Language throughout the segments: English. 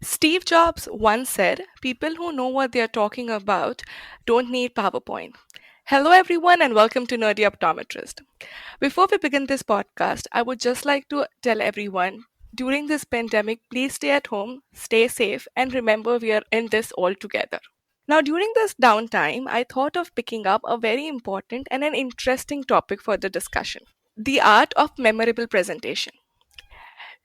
Steve Jobs once said, people who know what they are talking about don't need PowerPoint. Hello, everyone, and welcome to Nerdy Optometrist. Before we begin this podcast, I would just like to tell everyone during this pandemic, please stay at home, stay safe, and remember we are in this all together. Now, during this downtime, I thought of picking up a very important and an interesting topic for the discussion: the art of memorable presentation.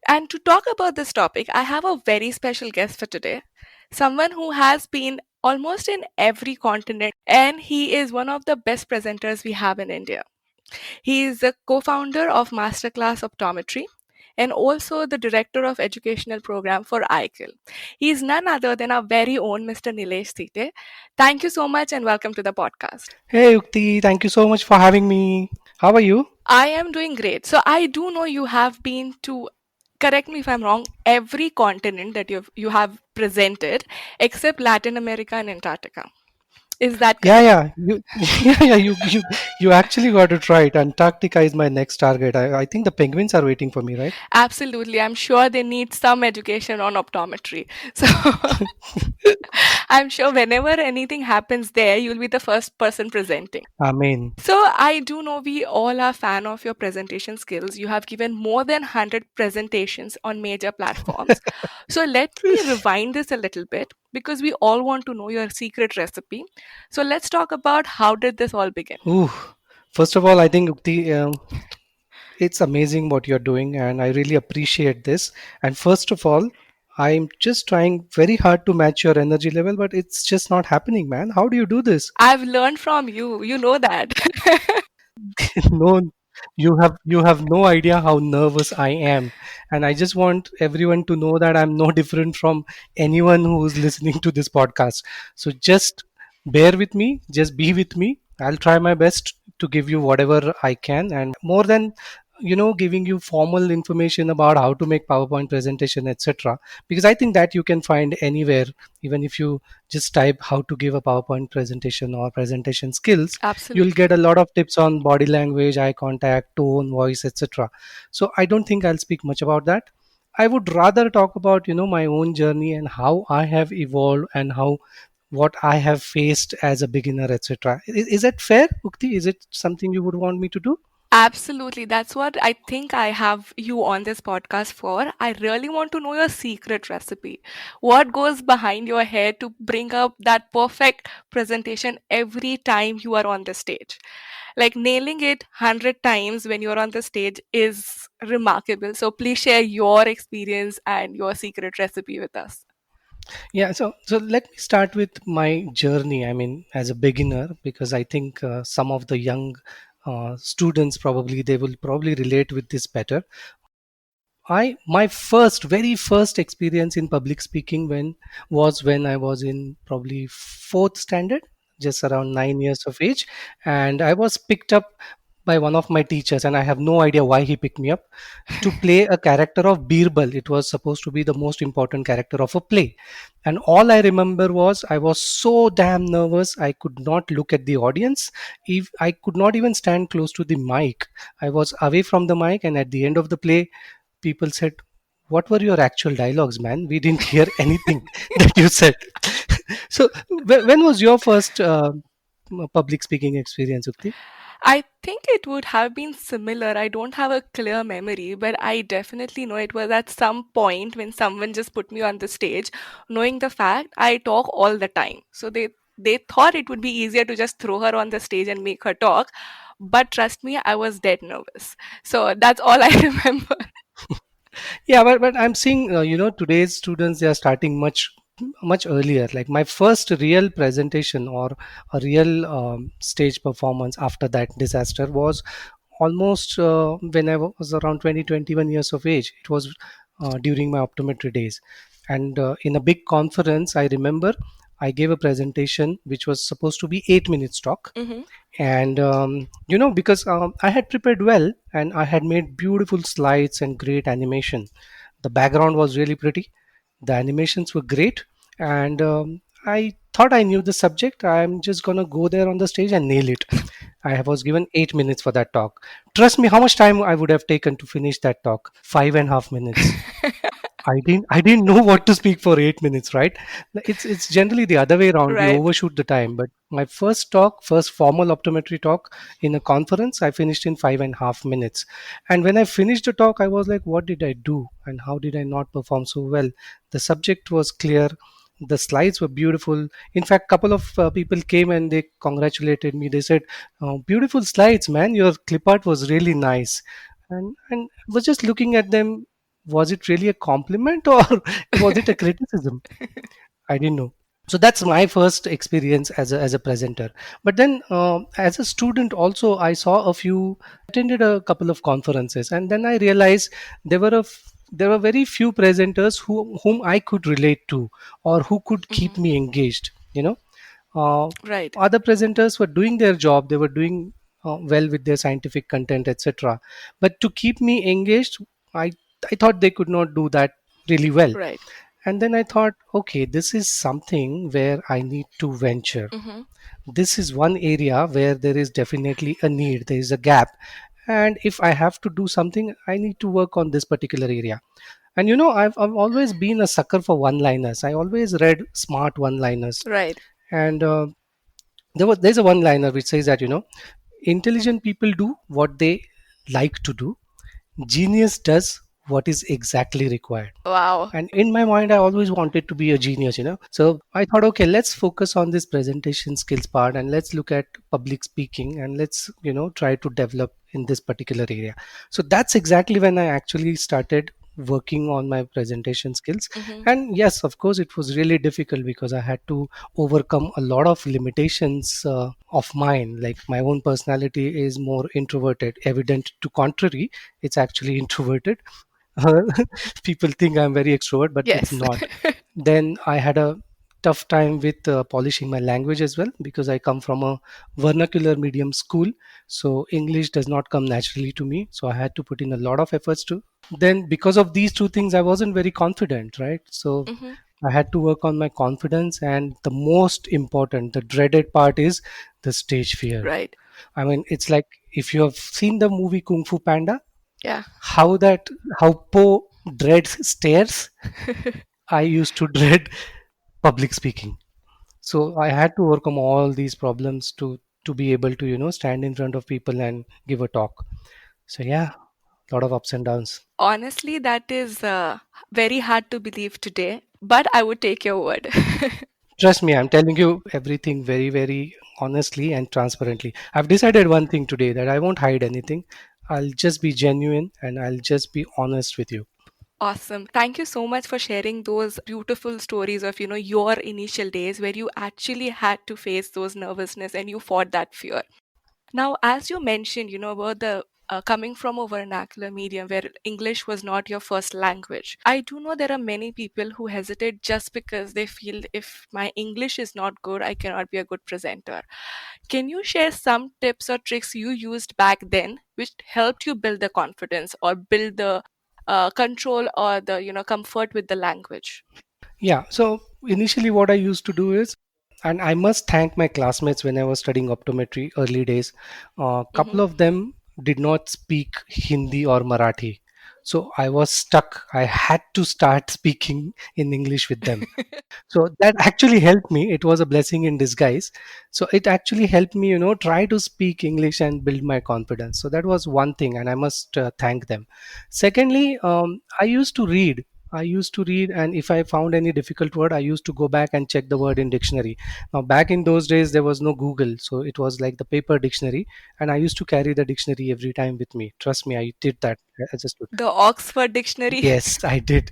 And to talk about this topic, I have a very special guest for today, someone who has been almost in every continent, and he is one of the best presenters we have in India. He is the co founder of Masterclass Optometry and also the director of educational program for IACLE. He is none other than our very own Mr. Nilesh Thite. Thank you so much and welcome to the podcast. Hey Ukti, thank you so much for having me. How are you? I am doing great. So I do know you have been to, correct me if I'm wrong, every continent that you have presented except Latin America and Antarctica. Is that Yeah, correct? yeah, you actually got it right. Antarctica is my next target. I think the penguins are waiting for me, right? Absolutely. I'm sure they need some education on optometry. So I'm sure whenever anything happens there, you'll be the first person presenting. I mean, So I do know we all are fan of your presentation skills. You have given more than 100 presentations on major platforms. So let me rewind this a little bit because we all want to know your secret recipe. So let's talk about how did this all begin? ooh. First of all, I think Ukti, it's amazing what you're doing, and I really appreciate this. And first of all, I'm just trying very hard to match your energy level, but it's just not happening, man. How do you do this? I've learned from you. You know that. No, you have no idea how nervous I am, and I just want everyone to know that I'm no different from anyone who's listening to this podcast. So just bear with me, just be with me. I'll try my best to give you whatever I can, and more than giving you formal information about how to make PowerPoint presentation, etc., because I think that you can find anywhere. Even if you just type how to give a PowerPoint presentation or presentation skills, you'll Absolutely. get a lot of tips on body language, eye contact, tone, voice, etc. So I don't think I'll speak much about that. I would rather talk about my own journey and how I have evolved and how what I have faced as a beginner, etc. Is that fair, Ukti? Is it something you would want me to do? Absolutely. That's what I think I have you on this podcast for. I really want to know your secret recipe. What goes behind your head to bring up that perfect presentation every time you are on the stage? Like nailing it 100 times when you're on the stage is remarkable. So please share your experience and your secret recipe with us. Yeah, so let me start with my journey. I mean, as a beginner, because I think some of the young students probably they will probably relate with this better. I my very first experience in public speaking when I was in probably fourth standard, just around 9 years of age, and I was picked up by one of my teachers, and I have no idea why he picked me up to play a character of Birbal. It was supposed to be the most important character of a play, and all I remember was I was so damn nervous I could not look at the audience. If I could not even stand close to the mic, I was away from the mic, and at the end of the play people said, "What were your actual dialogues, man? We didn't hear anything that you said." So, when was your first public speaking experience, Ukti? I think it would have been similar. I don't have a clear memory, but I definitely know it was at some point when someone just put me on the stage, knowing the fact I talk all the time. So they thought it would be easier to just throw her on the stage and make her talk. But trust me, I was dead nervous. So that's all I remember. Yeah, but I'm seeing, today's students they are starting much earlier. Like my first real presentation or a real stage performance after that disaster was almost when I was around 21 years of age. It was during my optometry days, and in a big conference, I remember I gave a presentation which was supposed to be 8 minutes talk, Hmm. and because I had prepared well and I had made beautiful slides and great animation. The background was really pretty, the animations were great, and I thought I knew the subject. I'm just gonna go there on the stage and nail it. I was given 8 minutes for that talk. Trust me, how much time I would have taken to finish that talk? 5.5 minutes. I didn't know what to speak for 8 minutes, right? It's generally the other way around. We Right. overshoot the time. But my first talk, first formal optometry talk in a conference, I finished in 5.5 minutes. And when I finished the talk, I was like, what did I do? And how did I not perform so well? The subject was clear. The slides were beautiful. In fact, couple of people came and they congratulated me. They said, oh, beautiful slides, man. Your clip art was really nice. And I was just looking at them. Was it really a compliment or was it a criticism? I didn't know. So that's my first experience as a presenter. But then as a student also, I saw a few, attended a couple of conferences, and then I realized there were very few presenters whom I could relate to, or who could keep Hmm. me engaged, you know. uh, Right. Other presenters were doing their job, they were doing well with their scientific content, etc. But to keep me engaged, i I thought they could not do that really well. Right. And then I thought, okay, this is something where I need to venture. Hmm. This is one area where there is definitely a need, there is a gap. And if I have to do something, I need to work on this particular area. And I've always been a sucker for one liners. I always read smart one liners. Right. And there's a one liner which says that, intelligent people do what they like to do, genius does what is exactly required. Wow. And in my mind, I always wanted to be a genius, so I thought, okay, let's focus on this presentation skills part, and let's look at public speaking, and let's try to develop in this particular area. So that's exactly when I actually started working on my presentation skills. Hmm. And yes, of course, it was really difficult because I had to overcome a lot of limitations of mine. Like, my own personality is more introverted, evident to contrary, it's actually introverted. People think I'm very extrovert, but it's Yes. not. Then I had a tough time with polishing my language as well, because I come from a vernacular medium school. So English does not come naturally to me. So I had to put in a lot of efforts to. Then, because of these two things, I wasn't very confident, right? So Hmm. I had to work on my confidence. And the most important, the dreaded part is the stage fear. Right. I mean, it's like, if you have seen the movie Kung Fu Panda, Yeah. how that how Po dreads stairs, I used to dread public speaking. So I had to overcome all these problems to be able to stand in front of people and give a talk. So yeah, a lot of ups and downs. Honestly, that is very hard to believe today, but I would take your word. Trust me, I'm telling you everything very, very honestly and transparently. I've decided one thing today, that I won't hide anything. I'll just be genuine and I'll just be honest with you. Awesome. Thank you so much for sharing those beautiful stories of, your initial days where you actually had to face those nervousness and you fought that fear. Now, as you mentioned, about the coming from a vernacular medium where English was not your first language, I do know there are many people who hesitate just because they feel if my English is not good, I cannot be a good presenter. Can you share some tips or tricks you used back then which helped you build the confidence or build the control or the comfort with the language? Yeah. So initially, what I used to do is, and I must thank my classmates when I was studying optometry early days. A couple Hmm. of them did not speak Hindi or Marathi. So I was stuck. I had to start speaking in English with them. So that actually helped me. It was a blessing in disguise. So it actually helped me try to speak English and build my confidence. So that was one thing, and I must thank them. Secondly, I used to read, and if I found any difficult word, I used to go back and check the word in dictionary. Now, back in those days, there was no Google, so it was like the paper dictionary, and I used to carry the dictionary every time with me. Trust me, I did that as a student. The Oxford Dictionary. Yes, I did.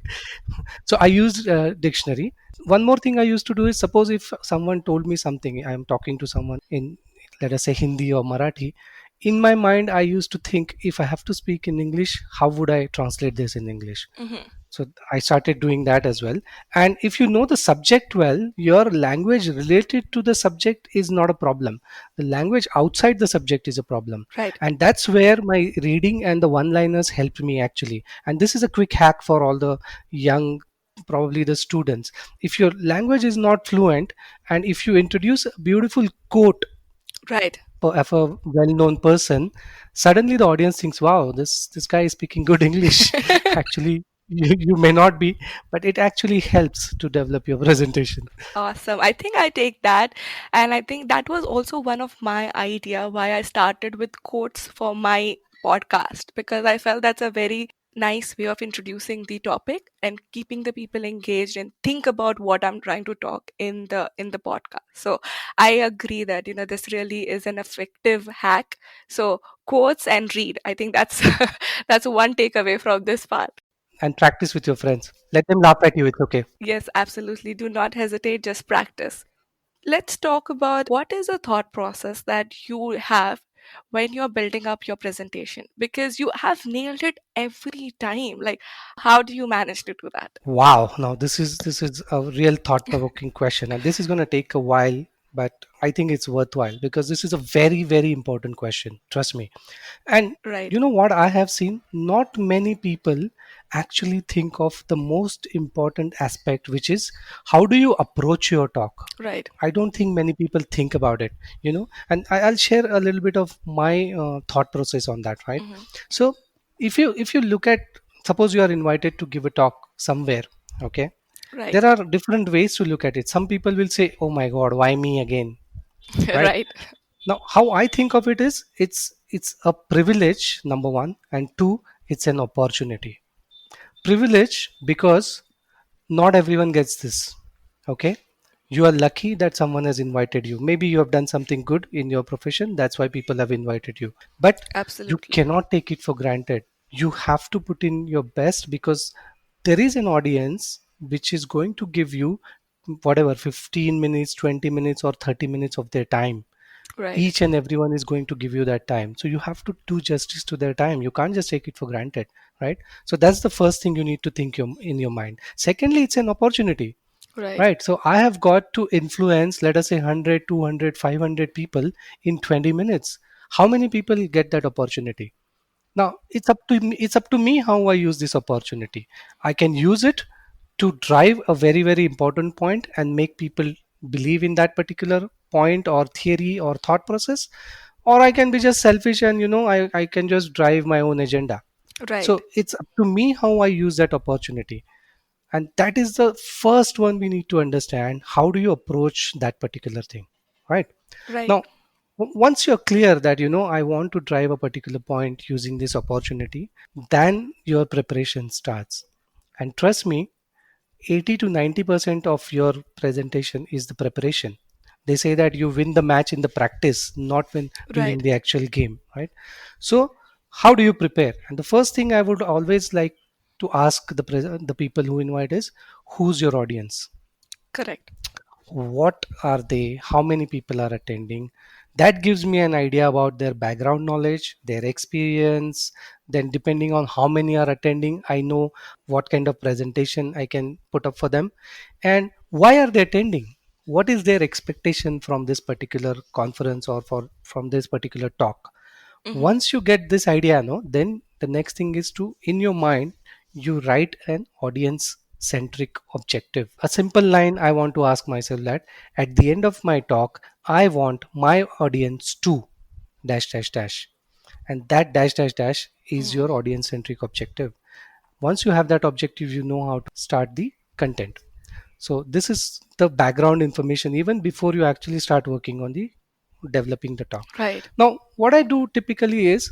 So I used dictionary. One more thing I used to do is, suppose if someone told me something, I am talking to someone in, let us say, Hindi or Marathi. In my mind, I used to think, if I have to speak in English, how would I translate this in English? Hmm. So I started doing that as well. And if you know the subject well, your language related to the subject is not a problem. The language outside the subject is a problem. Right. And that's where my reading and the one liners helped me actually. And this is a quick hack for all the young, probably the students. If your language is not fluent, and if you introduce a beautiful quote Right. of a well-known person, suddenly the audience thinks, wow, this guy is speaking good English. Actually, You may not be, but it actually helps to develop your presentation. Awesome. I think I take that. And I think that was also one of my idea why I started with quotes for my podcast, because I felt that's a very nice way of introducing the topic and keeping the people engaged and think about what I'm trying to talk in the podcast. So I agree that this really is an effective hack. So quotes and read. I think that's that's one takeaway from this part. And practice with your friends. Let them laugh at you. It's okay. Yes, absolutely. Do not hesitate, just practice. Let's talk about what is a thought process that you have when you're building up your presentation, because you have nailed it every time. Like, how do you manage to do that? Wow. Now this is a real thought-provoking question, and this is going to take a while, but I think it's worthwhile because this is a very, very important question. Trust me. And Right, you know what I have seen? Not many people actually think of the most important aspect, which is how do you approach your talk. right. I don't think many people think about it, and I'll share a little bit of my thought process on that, right? Hmm. So if you look at, suppose you are invited to give a talk somewhere, okay, Right, there are different ways to look at it. Some people will say, "Oh my God, why me again?" Right? right, Now, how I think of it is, it's a privilege, number one, and two, it's an opportunity. Privilege because not everyone gets this. Okay, you are lucky that someone has invited you. Maybe you have done something good in your profession, that's why people have invited you. But you absolutely. cannot take it for granted. You have to put in your best because there is an audience which is going to give you whatever 15 minutes, 20 minutes, or 30 minutes of their time. Right, Each and everyone is going to give you that time, so you have to do justice to their time. You can't just take it for granted, right? So that's the first thing you need to think in your mind. Secondly, it's an opportunity, right, right? So I have got to influence, let us say, 100, 200, 500 people in 20 minutes. How many people get that opportunity? Now it's up to me how I use this opportunity. I can use it to drive a very, very important point and make people believe in that particular point or theory or thought process, or I can be just selfish and I can just drive my own agenda. right, So it's up to me how I use that opportunity. And that is the first one we need to understand. How do you approach that particular thing, right? right, Now, once you're clear that I want to drive a particular point using this opportunity, then your preparation starts. And trust me, 80 to 90% of your presentation is the preparation. They say that you win the match in the practice, not when during right. the actual game, right? So how do you prepare? And the first thing I would always like to ask the people who invite is, who's your audience? Correct. What are they? How many people are attending? That gives me an idea about their background knowledge, their experience. Then depending on how many are attending, I know what kind of presentation I can put up for them. And why are they attending? What is their expectation from this particular conference or from this particular talk? Hmm. Once you get this idea, no, then the next thing is to, in your mind, you write an audience centric objective. A simple line I want to ask myself, that at the end of my talk I want my audience to dash dash dash, and that dash dash dash is Hmm. your audience centric objective. Once you have that objective, you know how to start the content. So this is the background information even before you actually start working on the developing the talk. Right. Now, what I do typically is,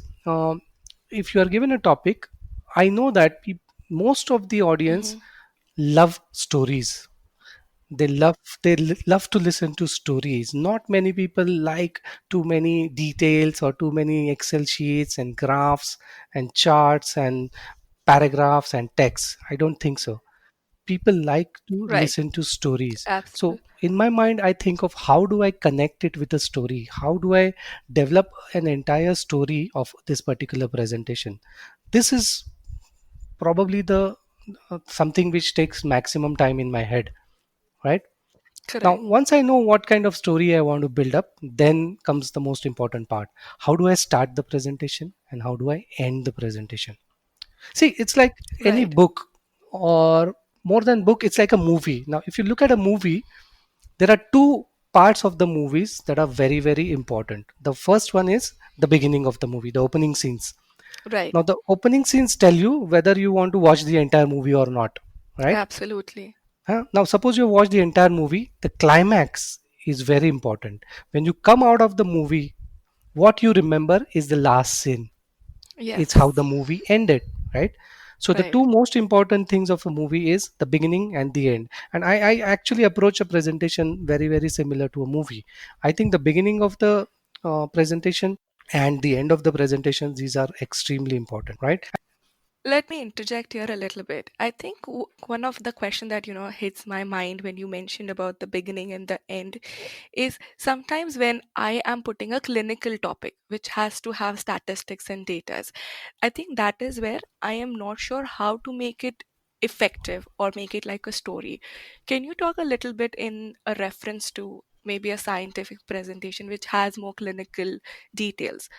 if you are given a topic, I know that most of the audience Hmm. love stories. They love to listen to stories. Not many people like too many details or too many Excel sheets and graphs and charts and paragraphs and text. I don't think so. People like to Right. listen to stories. So Absolutely. in my mind, I think of how do I connect it with a story? How do I develop an entire story of this particular presentation? This is probably the something which takes maximum time in my head, right? Now, Correct. once I know what kind of story I want to build up, then comes the most important part. How do I start the presentation and how do I end the presentation? See, it's like any Right. book, or more than book, it's like a movie. Now, if you look at a movie, there are two parts of the movies that are very, very important. The first one is the beginning of the movie, the opening scenes. Right. Now the opening scenes tell you whether you want to watch the entire movie or not, right? Absolutely. Now suppose you watch the entire movie, the climax is very important. When you come out of the movie, what you remember is the last scene. It's how the Yes. movie ended, right? So the Right. two most important things of a movie is the beginning and the end. And I actually approach a presentation very, very similar to a movie. I think the beginning of the presentation and the end of the presentation, these are extremely important, right? Let me interject here a little bit. I think one of the question that hits my mind when you mentioned about the beginning and the end is sometimes when I am putting a clinical topic which has to have statistics and data. I think that is where I am not sure how to make it effective or make it like a story. Can you talk a little bit in a reference to maybe a scientific presentation which has more clinical details?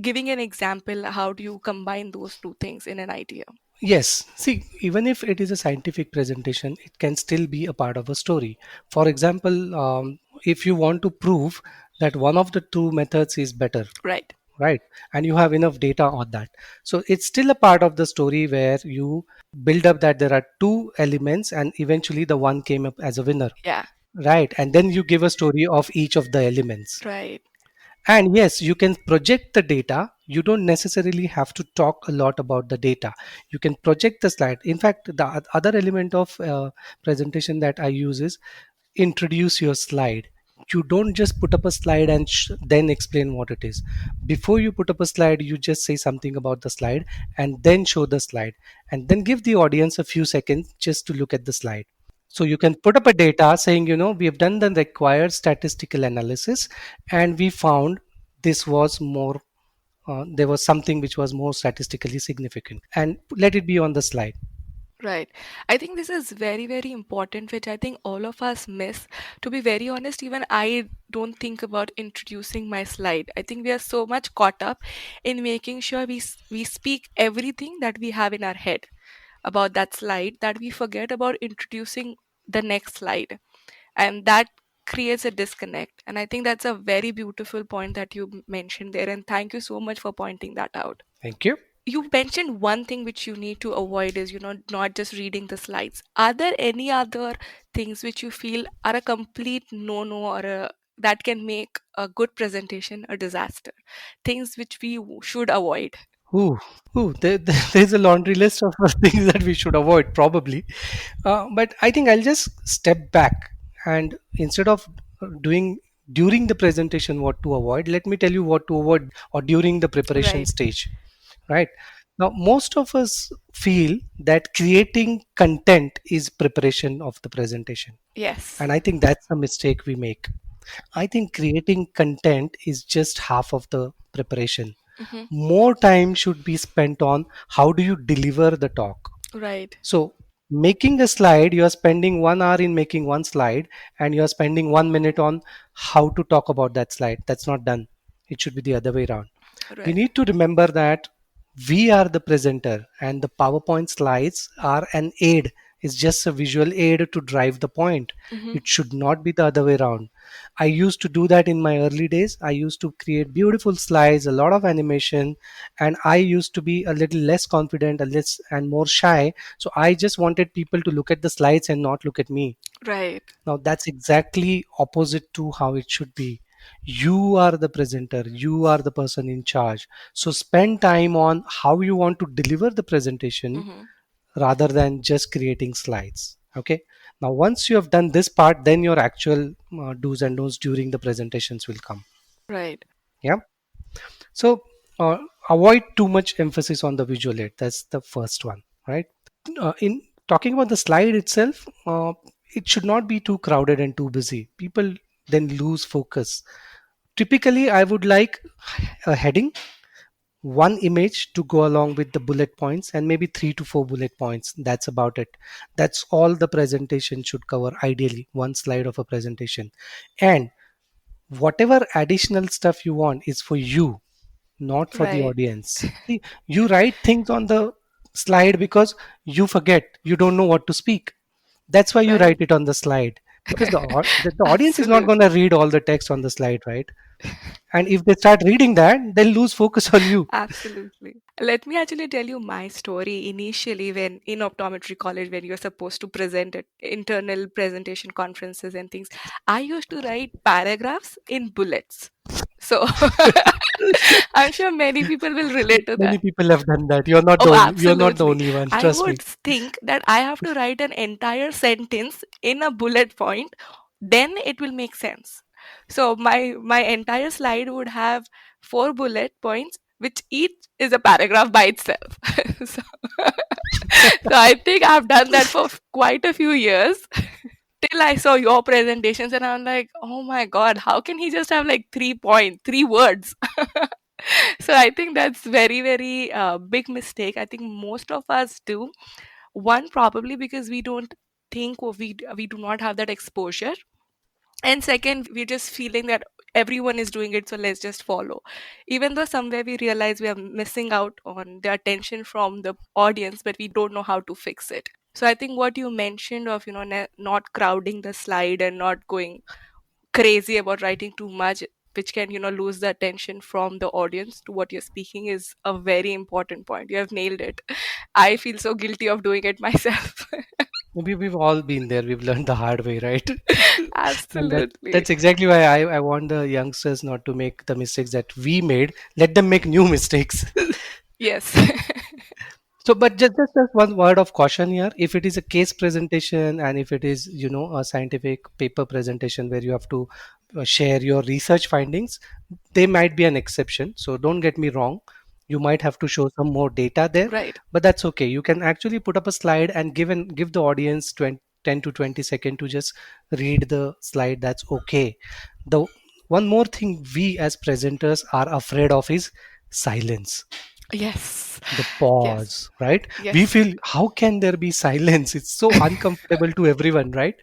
Giving an example, how do you combine those two things in an idea? Yes, see, even if it is a scientific presentation, it can still be a part of a story. For example, if you want to prove that one of the two methods is better, Right. right, and you have enough data on that, so it's still a part of the story where you build up that there are two elements and eventually the one came up as a winner, Yeah. right? And then you give a story of each of the elements. Right. And yes, you can project the data. You don't necessarily have to talk a lot about the data. You can project the slide. In fact, the other element of presentation that I use is introduce your slide. You don't just put up a slide and then explain what it is. Before you put up a slide, you just say something about the slide and then show the slide and then give the audience a few seconds just to look at the slide. So you can put up a data saying, we have done the required statistical analysis and we found this was more, there was something which was more statistically significant, and let it be on the slide. Right. I think this is very, very important, which I think all of us miss. To be very honest, even I don't think about introducing my slide. I think we are so much caught up in making sure we speak everything that we have in our head about that slide that we forget about introducing the next slide. And that creates a disconnect. And I think that's a very beautiful point that you mentioned there. And thank you so much for pointing that out. Thank you. You mentioned one thing which you need to avoid is not just reading the slides. Are there any other things which you feel are a complete no or that can make a good presentation a disaster, things which we should avoid? Ooh, there's a laundry list of things that we should avoid, probably. But I think I'll just step back and instead of doing during the presentation what to avoid, let me tell you what to avoid or during the preparation Right. stage, right? Now, most of us feel that creating content is preparation of the presentation. Yes. And I think that's a mistake we make. I think creating content is just half of the preparation. Hmm. More time should be spent on how do you deliver the talk. Right. So making a slide, you are spending 1 hour in making one slide and you are spending 1 minute on how to talk about that slide. That's not done. It should be the other way around. We Right. need to remember that we are the presenter and the PowerPoint slides are an aid. It's just a visual aid to drive the point. Hmm. It should not be the other way around. I used to do that in my early days. I used to create beautiful slides, a lot of animation, and I used to be a little less confident, a less and more shy. So I just wanted people to look at the slides and not look at me. Right. Now that's exactly opposite to how it should be. You are the presenter, you are the person in charge. So spend time on how you want to deliver the presentation Hmm. rather than just creating slides. Okay. Now, once you have done this part, then your actual do's and don'ts during the presentations will come. Right. Yeah. So avoid too much emphasis on the visual aid. That's the first one, right? In talking about the slide itself, it should not be too crowded and too busy. People then lose focus. Typically, I would like a heading, one image to go along with the bullet points, and maybe 3 to 4 bullet points. That's about it. That's all the presentation should cover, ideally, one slide of a presentation. And whatever additional stuff you want is for you, not for the Right. audience. See, you write things on the slide because you forget, you don't know what to speak. That's why you Right. write it on the slide. because the audience is not going to Absolutely. read all the text on the slide, right? And if they start reading that, they'll lose focus on you. Absolutely. Let me actually tell you my story initially when in optometry college when you're supposed to present at internal presentation conferences and things. I used to write paragraphs in bullets. So I'm sure many people will relate to Many that. people have done that. You're not the Oh, only, you're not the absolutely. only one. I Trust would me. think that I have to write an entire sentence in a bullet point, then it will make sense. So my entire slide would have four bullet points, which each is a paragraph by itself. so, so I think I've done that for quite a few years till I saw your presentations, and I'm like, oh my god, how can he just have like 3 words? So I think that's very big mistake. I think most of us do. One, probably because we don't think, or we do not have that exposure, and second, we're just feeling that everyone is doing it, so let's just follow, even though somewhere we realize we are missing out on the attention from the audience, but we don't know how to fix it. So I think what you mentioned of not crowding the slide and not going crazy about writing too much, which can lose the attention from the audience to what you're speaking, is a very important point. You have nailed it. I feel so guilty of doing it myself. Maybe we've all been there. We've learned the hard way, right? And Absolutely. that's exactly why I want the youngsters not to make the mistakes that we made. Let them make new mistakes. Yes. So, but just one word of caution here. If it is a case presentation and if it is, a scientific paper presentation where you have to share your research findings, they might be an exception. So don't get me wrong. You might have to show some more data there, Right. but that's okay. You can actually put up a slide and give the audience 20, 10 to 20 seconds to just read the slide. That's okay. The one more thing we as presenters are afraid of is silence, Yes. the Yes. pause, right? We Yes. feel, how can there be silence? It's so uncomfortable to everyone, right?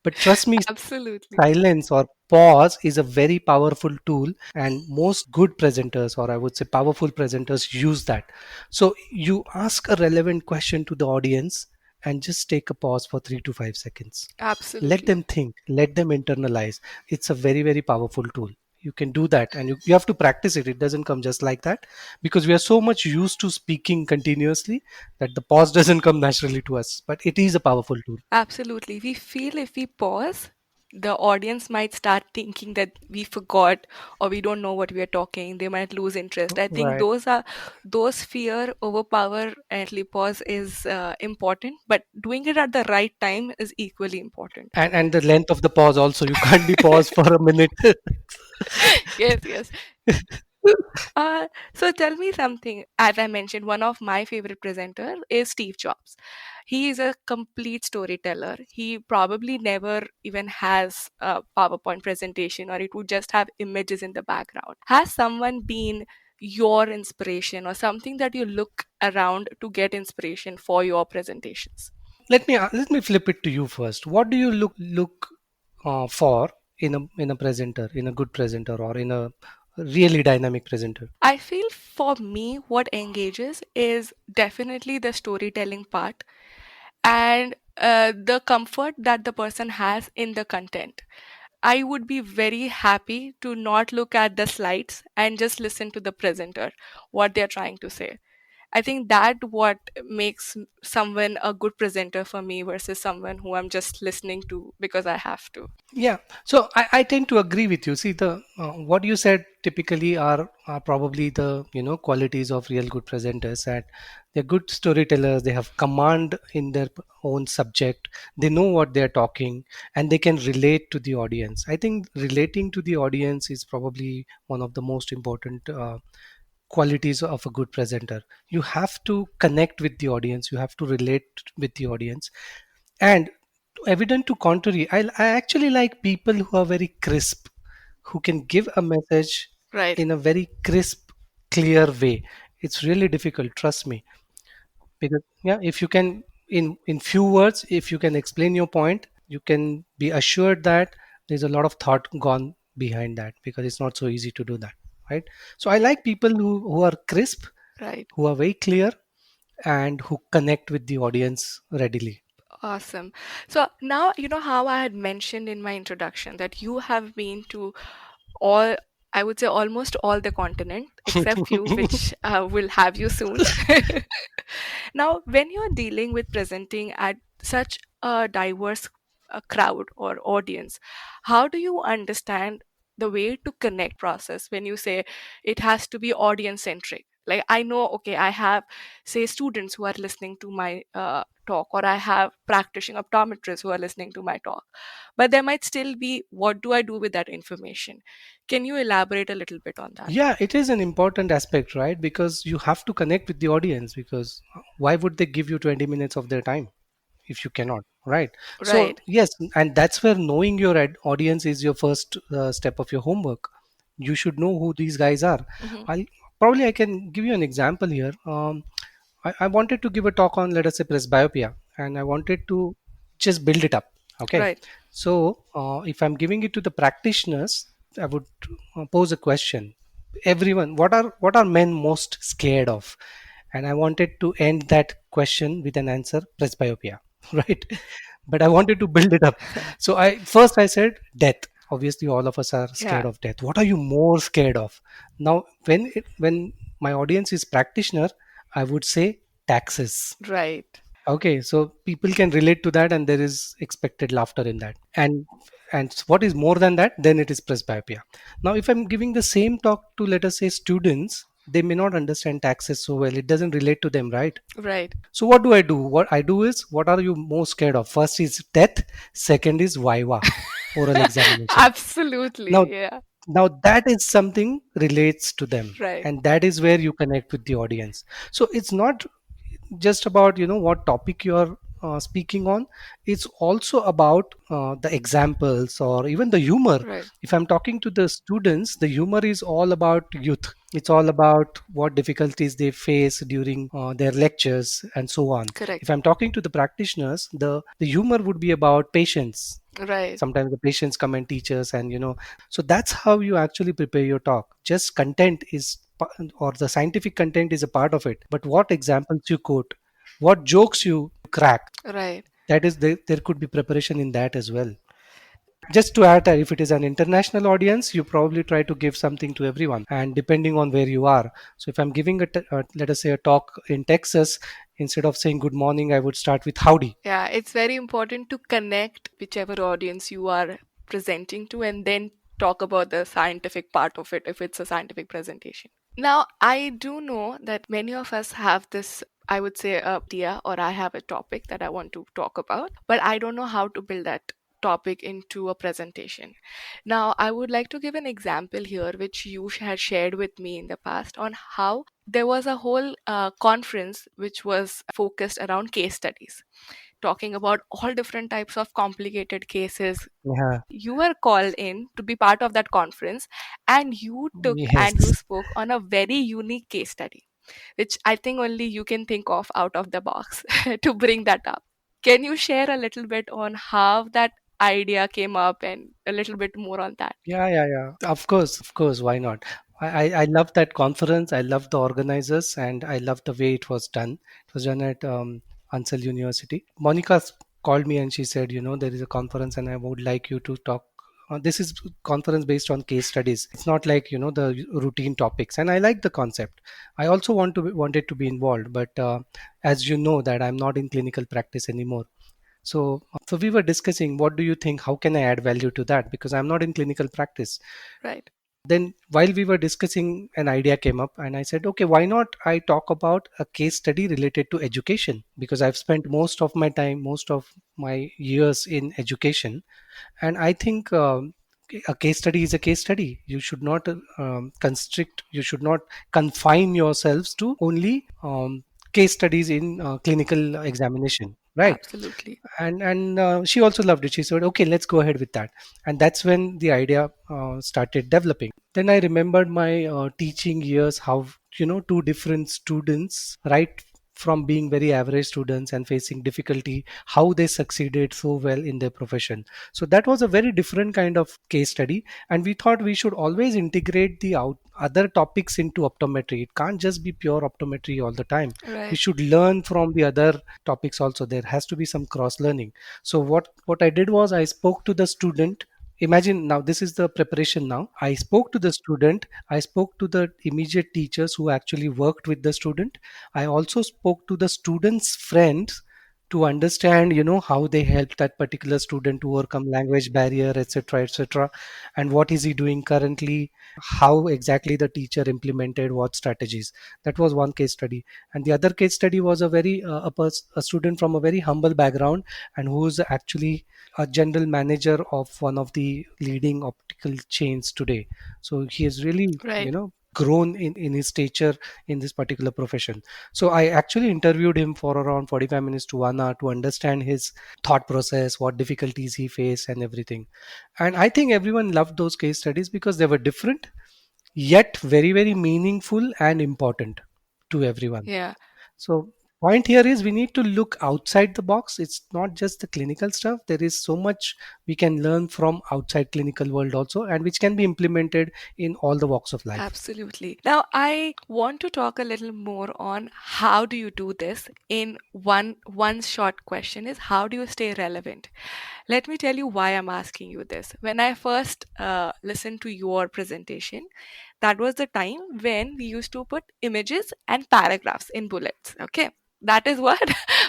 But trust me, Absolutely. silence or pause is a very powerful tool, and most good presenters, or I would say powerful presenters, use that. So you ask a relevant question to the audience and just take a pause for 3 to 5 seconds. Let Absolutely. them think, let them internalize. It's a very powerful tool. You can do that, and you have to practice it. It doesn't come just like that, because we are so much used to speaking continuously that the pause doesn't come naturally to us, but it is a powerful tool. Absolutely. We feel if we pause, the audience might start thinking that we forgot or we don't know what we are talking. They might lose interest. I think Right. those fear overpower and pause is important, but doing it at the right time is equally important. And the length of the pause also, you can't be paused for a minute. Yes, yes. So tell me something. As I mentioned, one of my favorite presenters is Steve Jobs. He is a complete storyteller. He probably never even has a PowerPoint presentation, or it would just have images in the background. Has someone been your inspiration or something that you look around to get inspiration for your presentations? Let me flip it to you first. What do you look for in a presenter, in a good presenter, or in a really dynamic presenter? I feel for me, what engages is definitely the storytelling part and the comfort that the person has in the content. I would be very happy to not look at the slides and just listen to the presenter, what they're trying to say. I think that what makes someone a good presenter for me versus someone who I'm just listening to because I have to. Yeah, so I tend to agree with you. See, the what you said typically are probably the qualities of real good presenters. That they're good storytellers. They have command in their own subject. They know what they're talking, and they can relate to the audience. I think relating to the audience is probably one of the most important qualities of a good presenter. You have to connect with the audience. You have to relate with the audience, and evident to contrary, I actually like people who are very crisp, who can give a message Right, in a very crisp, clear way. It's really difficult, trust me. Because yeah, if you can in few words, if you can explain your point, you can be assured that there's a lot of thought gone behind that, because it's not so easy to do that, right? So I like people who are crisp, right. who are very clear, and who connect with the audience readily. Awesome. So now, you know how I had mentioned in my introduction that you have been to all, I would say almost all the continent, except few, which will have you soon. Now, when you're dealing with presenting at such a diverse crowd or audience, how do you understand the way to connect process when you say it has to be audience centric? Like, I know, okay, I have, say, students who are listening to my talk, or I have practicing optometrists who are listening to my talk, but there might still be, what do I do with that information? Can you elaborate a little bit on that? Yeah, it is an important aspect, right? Because you have to connect with the audience, because why would they give you 20 minutes of their time if you cannot, right? So Right. yes, and that's where knowing your audience is your first step of your homework. You should know who these guys are. Hmm. I can give you an example here. I wanted to give a talk on, let us say, presbyopia, and I wanted to just build it up. Okay, Right. so if I'm giving it to the practitioners, I would pose a question. Everyone, what are men most scared of? And I wanted to end that question with an answer: presbyopia, right? But I wanted to build it up. So I said death. Obviously, all of us are Yeah. scared of death. What are you more scared of? Now, when my audience is practitioner, I would say taxes. Right. Okay, so people can relate to that, and there is expected laughter in that. And what is more than that? Then it is presbyopia. Now, if I'm giving the same talk to, let us say, students, they may not understand taxes so well. It doesn't relate to them, right? Right. So what do I do? What I do is, what are you most scared of? First is death. Second is viva, oral examination. Now, Absolutely. Yeah. now that is something relates to them, Right. and that is where you connect with the audience. So it's not just about what topic you're speaking on. It's also about the examples or even the humor. Right. If I'm talking to the students, the humor is all about youth. It's all about what difficulties they face during their lectures and so on. If Correct. I'm talking to the practitioners, the humor would be about patience. Right. Sometimes the patients come and teach us, and so that's how you actually prepare your talk. Just content is or the scientific content is a part of it, but what examples you quote, what jokes you crack, Right. that is there could be preparation in that as well. Just to add, if it is an international audience, you probably try to give something to everyone, and depending on where you are. So if I'm giving let us say a talk in Texas, instead of saying good morning, I would start with howdy. Yeah, it's very important to connect whichever audience you are presenting to and then talk about the scientific part of it if it's a scientific presentation. Now, I do know that many of us have this, I would say, a idea, or I have a topic that I want to talk about, but I don't know how to build that topic into a presentation. Now, I would like to give an example here, which you had shared with me in the past, on how there was a whole conference which was focused around case studies, talking about all different types of complicated cases. Yeah. You were called in to be part of that conference, and you took Yes. and you spoke on a very unique case study, which I think only you can think of out of the box to bring that up. Can you share a little bit on how that idea came up and a little bit more on that? Yeah, yeah, yeah. Of course. Why not? I love that conference. I love the organizers, and I love the way it was done. It was done at Ansel University. Monica called me and she said, there is a conference, and I would like you to talk. This is conference based on case studies. It's not like the routine topics, and I like the concept. I also wanted to be involved, but as you know that I'm not in clinical practice anymore. So we were discussing, what do you think? How can I add value to that? Because I'm not in clinical practice. Right. Then while we were discussing, an idea came up, and I said, okay, why not I talk about a case study related to education? Because I've spent most of my time, most of my years in education, and I think a case study is a case study. You should not constrict, you should not confine yourselves to only case studies in clinical examination, right? Absolutely. And she also loved it. She said, okay, let's go ahead with that. And that's when the idea started developing. Then I remembered my teaching years, how two different students, right from being very average students and facing difficulty, how they succeeded so well in their profession. So that was a very different kind of case study, and we thought we should always integrate the other topics into optometry. It can't just be pure optometry all the time. We Right. should learn from the other topics also. There has to be some cross learning. So what I did was I spoke to the student. Imagine now, this is the preparation. Now I spoke to the student, I spoke to the immediate teachers who actually worked with the student. I also spoke to the student's friends to understand, how they help that particular student to overcome language barrier, etc., etc., and what is he doing currently, how exactly the teacher implemented what strategies. That was one case study. And the other case study was a student from a very humble background, and who's actually a general manager of one of the leading optical chains today. So he has really, Right. grown in his stature in this particular profession. So I actually interviewed him for around 45 minutes to 1 hour to understand his thought process, what difficulties he faced, and everything. And I think everyone loved those case studies because they were different, yet very, very meaningful and important to everyone. Yeah. So point here is we need to look outside the box. It's not just the clinical stuff. There is so much we can learn from outside clinical world also, and which can be implemented in all the walks of life. Absolutely. Now, I want to talk a little more on how do you do this in one short question is how do you stay relevant? Let me tell you why I'm asking you this. When I first listened to your presentation, that was the time when we used to put images and paragraphs in bullets. Okay. That is what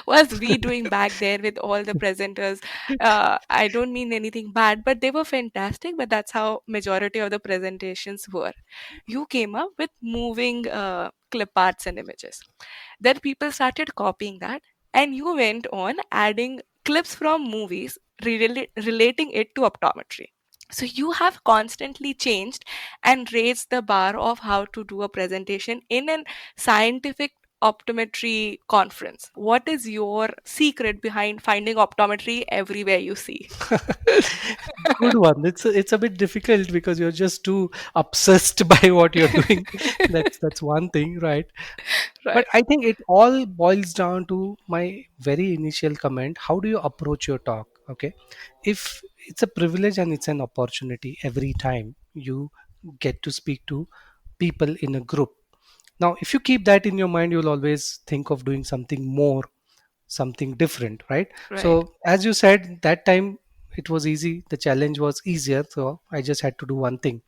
was we doing back there with all the presenters. I don't mean anything bad, but they were fantastic. But that's how majority of the presentations were. You came up with moving clip arts and images. Then people started copying that, and you went on adding clips from movies relating it to optometry. So you have constantly changed and raised the bar of how to do a presentation in an scientific optometry conference. What is your secret behind finding optometry everywhere you see? Good one. It's a bit difficult because you're just too obsessed by what you're doing. That's one thing, right? But Right, I think it all boils down to my very initial comment. How do you approach your talk? Okay. If it's a privilege and it's an opportunity every time you get to speak to people in a group. Now, if you keep that in your mind, you'll always think of doing something more, something different, right? right, So as you said, that time it was easy, the challenge was easier, so I just had to do one thing.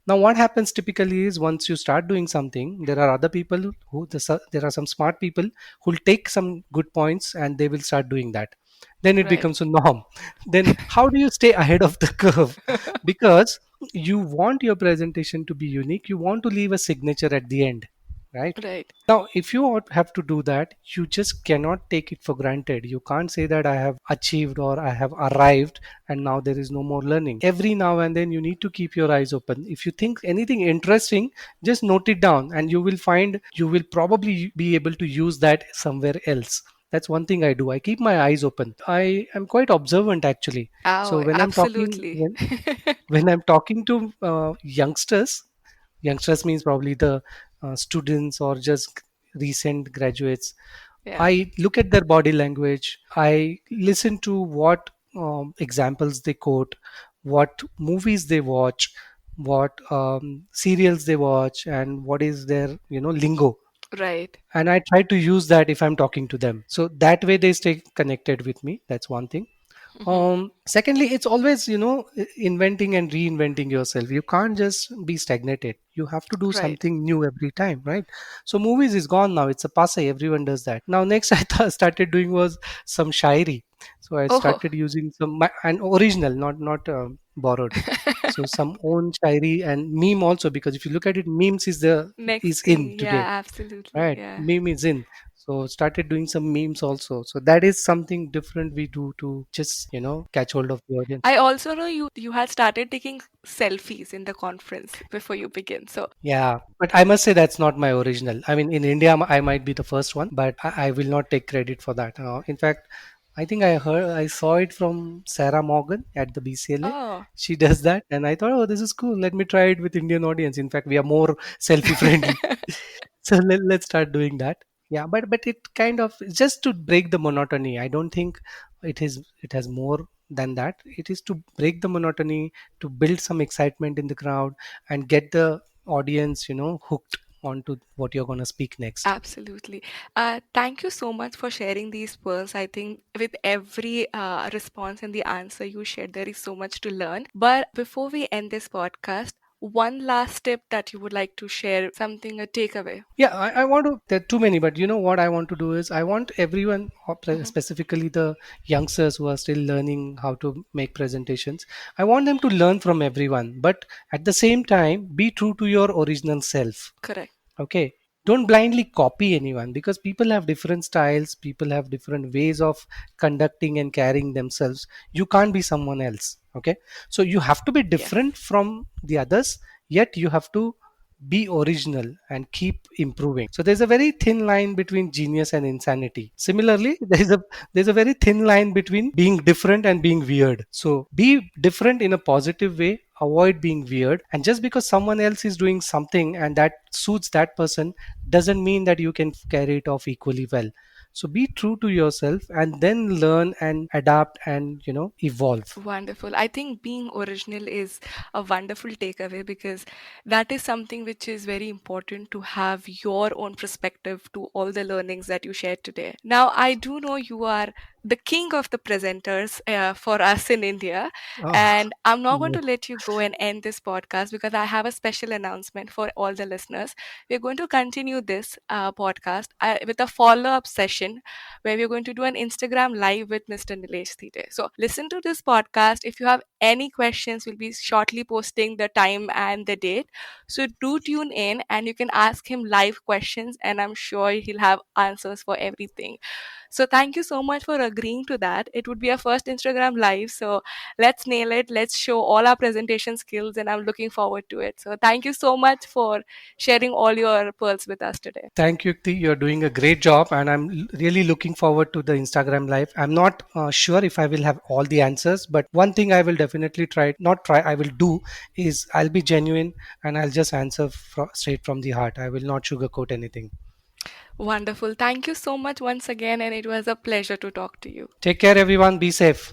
Now what happens typically is once you start doing something, there are other people there are some smart people who'll take some good points and they will start doing that. Then it right, becomes a norm. Then how do you stay ahead of the curve? Because you want your presentation to be unique, you want to leave a signature at the end, right? right, Now, if you have to do that, you just cannot take it for granted. You can't say that I have achieved or I have arrived and now there is no more learning. Every now and then, you need to keep your eyes open. If you think anything interesting, just note it down and you will find you will probably be able to use that somewhere else. That's one thing I do. I keep my eyes open. I am quite observant actually. So oh, absolutely. when I'm talking to youngsters means probably the students or just recent graduates, Yeah, I look at their body language, I listen to what examples they quote, what movies they watch, what serials they watch, and what is their lingo, right. and I try to use that if I'm talking to them, so that way they stay connected with me. That's one thing. Hmm. Secondly, it's always, inventing and reinventing yourself. You can't just be stagnated. You have to do Right. something new every time, right? So movies is gone now. It's a passe. Everyone does that. Now, next started doing was some shairi. So I Oh, started using an original, not borrowed. So some own shairi and meme also, because if you look at it, memes next is in thing. today, Yeah, absolutely. right? Yeah. Meme is in. So started doing some memes also. So that is something different we do to just catch hold of the audience. I also know you had started taking selfies in the conference before you begin. So, Yeah, but I must say that's not my original. I mean, in India, I might be the first one, but I will not take credit for that. In fact, I think I saw it from Sarah Morgan at the BCLA. oh, She does that, and I thought, oh, this is cool. Let me try it with Indian audience. In fact, we are more selfie friendly, so let's start doing that. Yeah, but it kind of just to break the monotony. I don't think it has more than that. It is to break the monotony, to build some excitement in the crowd and get the audience, hooked onto what you're going to speak next. Absolutely. Thank you so much for sharing these pearls. I think with every response and the answer you shared, there is so much to learn. But before we end this podcast, one last tip that you would like to share, something, a takeaway. Yeah, I want to. There are too many, but what I want to do is I want everyone, Mhm. specifically the youngsters who are still learning how to make presentations, I want them to learn from everyone, but at the same time, be true to your original self. Correct. Okay, don't blindly copy anyone because people have different styles, people have different ways of conducting and carrying themselves. You can't be someone else. Okay, so you have to be Yes. different from the others, yet you have to be original and keep improving. So there's a very thin line between genius and insanity. Similarly, there's a very thin line between being different and being weird. So be different in a positive way, avoid being weird, and just because someone else is doing something and that suits that person doesn't mean that you can carry it off equally well. So be true to yourself and then learn and adapt and evolve. Wonderful. I think being original is a wonderful takeaway because that is something which is very important to have your own perspective to all the learnings that you shared today. Now, I do know you are the king of the presenters for us in India, Ah, and I'm not going no. to let you go and end this podcast because I have a special announcement for all the listeners. We're going to continue this podcast with a follow up session where we're going to do an Instagram live with Mr. Nilesh Thite. So listen to this podcast. If you have any questions, we'll be shortly posting the time and the date. So do tune in and you can ask him live questions, and I'm sure he'll have answers for everything. So thank you so much for agreeing to that. It would be our first Instagram live. So let's nail it. Let's show all our presentation skills, and I'm looking forward to it. So thank you so much for sharing all your pearls with us today. Thank you, Yukti. You're doing a great job, and I'm really looking forward to the Instagram live. I'm not sure if I will have all the answers, but one thing I will definitely try, not try, I will do is I'll be genuine and I'll just answer straight from the heart. I will not sugarcoat anything. Wonderful. Thank you so much once again, and it was a pleasure to talk to you. Take care, everyone. Be safe.